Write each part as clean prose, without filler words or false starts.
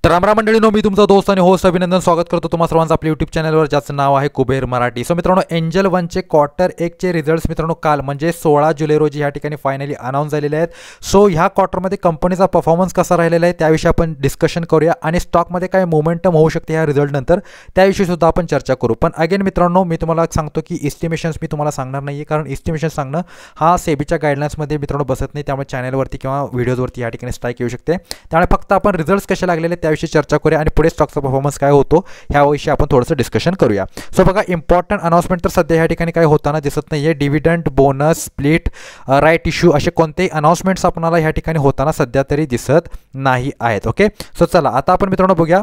तर रामराम मंडळींनो, मी तुमचा दोस्त आणि होस्ट अभिनंदन स्वागत करतो तुम्हा सर्वांचं आपल्या यूट्यूब चॅनलवर, ज्याचं नाव आहे कुबेर मराठी. सो मित्रांनो, एंजल वनचे क्वार्टर 1चे रिझल्ट्स मित्रांनो काल म्हणजे 16 जुलै रोजी या ठिकाणी फायनली अनाऊन्स झालेले आहेत. सो ह्या क्वार्टरमध्ये कंपनीचा परफॉर्मन्स कसा राहिलेला आहे त्याविषयी आपण डिस्कशन करूया आणि स्टॉकमध्ये काय मोमेंटम होऊ शकते ह्या रिझल्टनंतर त्याविषयी सुद्धा आपण चर्चा करू. पण अगेन मित्रांनो, मी तुम्हाला सांगतो की इस्टिमेशन्स मी तुम्हाला सांगणार नाही आहे, कारण इस्टिमेशन सांगणं हा सेबीच्या गाईडलाईन्समध्ये मित्रांनो बसत नाही. त्यामुळे चॅनलवरती किंवा व्हिडिओजवरती या ठिकाणी स्ट्राईक येऊ शकते. त्यामुळे फक्त आपण रिझल्ट्स कसे लागलेले त्याविषयी चर्चा करूया आणि पुढे स्टॉकचा परफॉर्मन्स काय होतो ह्याविषयी आपण थोडंसं डिस्कशन करूया. सो बघा, इम्पॉर्टंट अनाउन्समेंट तर सध्या ह्या ठिकाणी काही होताना दिसत नाही आहे. Dividend, bonus, split, right issue असे कोणतेही अनाउन्समेंट्स आपल्याला ह्या ठिकाणी होताना सध्या तरी दिसत नाही आहेत. ओके, सो चला आता आपण मित्रांनो बघूया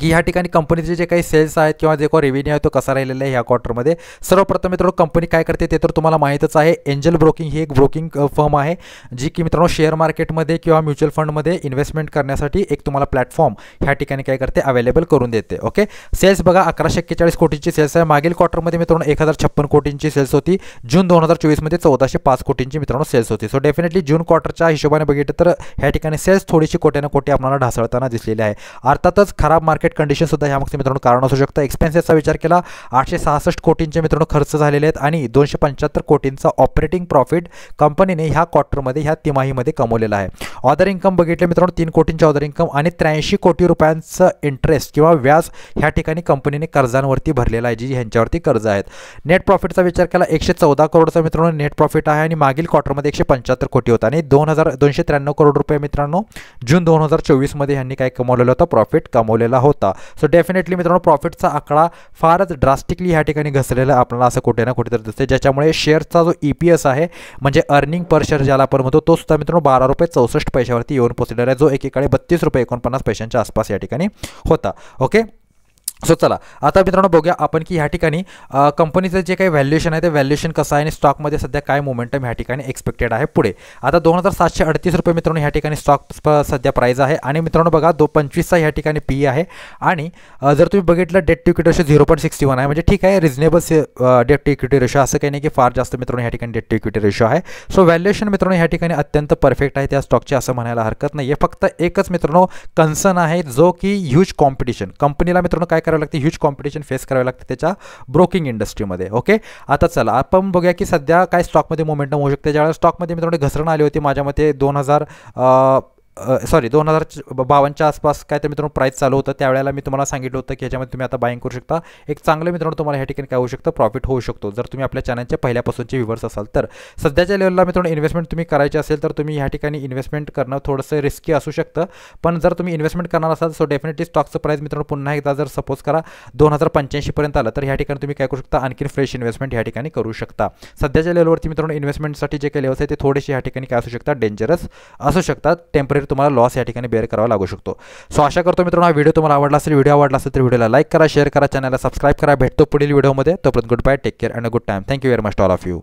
की ह्या ठिकाणी कंपनीचे जे काही सेल्स आहेत किंवा जे काही रेव्हेन्यू आहे तो कसा राहिलेला आहे ह्या क्वार्टरमध्ये. सर्वप्रथम मित्रांनो, कंपनी काय करते ते तर तुम्हाला माहीतच आहे. एंजल ब्रोकिंग ही एक ब्रोकिंग फर्म आहे जी की मित्रांनो शेअर मार्केटमध्ये किंवा म्युच्युअल फंडमध्ये इन्व्हेस्टमेंट करण्यासाठी एक तुम्हाला प्लॅटफॉर्म ह्या ठिकाणी काय करते अवेलेबल करून देते. ओके, सेल्स बघा 1141 कोटींची सेल्स आहे. मागील क्वार्टरमध्ये मित्रांनो 1056 कोटींची सेल्स होती. जून 2024मध्ये 1405 कोटींची मित्रांनो सेल्स होती. सो डेफिनेटली जून क्वार्टरच्या हिशोबाने बघितलं तर ह्या ठिकाणी सेल्स थोडीशी कोटी ना कोटी आपल्याला ढासळताना दिसलेली आहे. अर्थातच खराब मार्केट कंडिशन सुद्धा ह्यामागचे मित्रांनो कारण असू शकतं. एक्सपेन्सेसचा विचार केला 866 कोटींचे मित्रांनो खर्च झालेले आहेत आणि 275 कोटींचा ऑपरेटिंग प्रॉफिट कंपनीने ह्या क्वार्टरमध्ये ह्या तिमाहीमध्ये कमवलेला आहे. ऑदर इन्कम बघितले मित्रांनो 3 कोटींचे ऑदर इन्कम आणि 83 कोटी रुपयांचं इंटरेस्ट किंवा व्याज ह्या ठिकाणी कंपनीने कर्जांवरती भरलेला आहे जी ह्यांच्यावरती कर्ज आहेत. नेट प्रॉफिटचा विचार केला 114 करोडचा मित्रांनो नेट प्रॉफिट आहे आणि मागील क्वार्टरमध्ये 175 कोटी होता आणि 293 करोड रुपये मित्रांनो जून 2024मध्ये ह्यांनी काय कमवलेला होता प्रॉफिट कमवलेला होता. सो डेफिनेटली मित्रांनो प्रॉफिटचा आकडा फारच ड्रास्टिकली ह्या ठिकाणी घसरलेला आपल्याला असं कुठे ना कुठेतरी दिसते, ज्याच्यामुळे शेअरचा जो EPS आहे म्हणजे अर्निंग पर शेअर ज्याला आपण म्हणतो तो सुद्धा मित्रांनो 12 रुपये 64 पैशावरती येऊन पोहोचलेला आहे, जो एकेकाळी 32 रुपये 49 पैशांच्या आसपास या ठिकाणी होता. ओके, सो चला आता मित्रांनो बघूया आपण की ह्या ठिकाणी कंपनीचं जे काही व्हॅल्युएशन आहे ते व्हॅल्युएशन कसं आहे आणि स्टॉकमध्ये सध्या काय मोमेंटम ह्या ठिकाणी एक्सपेक्टेड आहे पुढे. आता 2738 रुपये मित्रांनो ह्या ठिकाणी स्टॉक सध्या प्राईज आहे आणि मित्रांनो बघा 25चा ह्या ठिकाणी PE आहे आणि जर तुम्ही बघितलं डेट टू इक्विटी रेशो 0.61 आहे, म्हणजे ठीक आहे reasonable debt to equity ratio, असं काही नाही की फार जास्त मित्रांनो ह्या ठिकाणी डेट टू इक्विटी रेशो आहे. सो व्हॅल्युएशन मित्रांनो ह्या ठिकाणी अत्यंत परफेक्ट आहे त्या स्टॉकचे असं म्हणायला हरकत नाही आहे. फक्त एकच मित्रांनो कन्सर्न आहे जो की ह्यूज कॉम्पिटिशन कंपनीला मित्रांनो काय करावं लागते, ह्यूज कॉम्पिटिशन फेस करावे लागते त्याच्या ब्रोकिंग इंडस्ट्रीमध्ये. ओके, आता चला आपण बघूया की सध्या काय स्टॉकमध्ये मोमेंटम होऊ शकते. ज्यावेळेस स्टॉकमध्ये मित्रांनो घसरण आली होती माझ्या मते 2052च्या आसपास काय तर मित्रांनो प्राईस चालू होतं, त्यावेळेला मी तुम्हाला सांगितलं होतं की ह्याच्यामध्ये तुम्ही आता बाईंग करू शकता. एक चांगलं मित्रांनो तुम्हाला ह्या ठिकाणी काय होऊ शकतं प्रॉफिट होऊ शकतो जर तुम्ही आपल्या चॅनलचे पहिल्यापासूनचे व्ह्यूअर्स असाल तर. सध्याच्या लेवलला मित्रांनो इन्व्हेस्टमेंट तुम्ही करायची असेल तर तुम्ही ह्या ठिकाणी इन्व्हेस्टमेंट करणं थोडंसं रिस्की असू शकतं, पण जर तुम्ही इन्व्हेस्टमेंट करणार असाल सो डेफिनेटली स्टॉकचं प्राईस मित्रांनो पुन्हा एकदा जर सपोज करा 2085 पर्यंत आलं तर ह्या ठिकाणी तुम्ही काय करू शकता आणखी फ्रेश इन्व्हेस्टमेंट ह्या ठिकाणी करू शकता. सध्याच्या लेवलवरती मित्रांनो इन्व्हेस्टमेंटसाठी जे काही लेवल्स आहे ते थोडेसे ह्या ठिकाणी काय असू शकतात डेंजरस असू शकतात, टेम्पररी तुम्हाला लॉस या ठिकाणी बेअर करावा लागू शकतो. सो आशा करतो मित्रांनो हा व्हिडिओ तुम्हाला आवडला असेल. व्हिडिओ आवडला असेल तर व्हिडिओला लाईक करा, शेअर करा, चॅनलला सबस्क्राईब करा. भेटतो पुढील व्हिडिओमध्ये. तोपर्यंत goodbye, take care and good time. Thank you very much to all of you.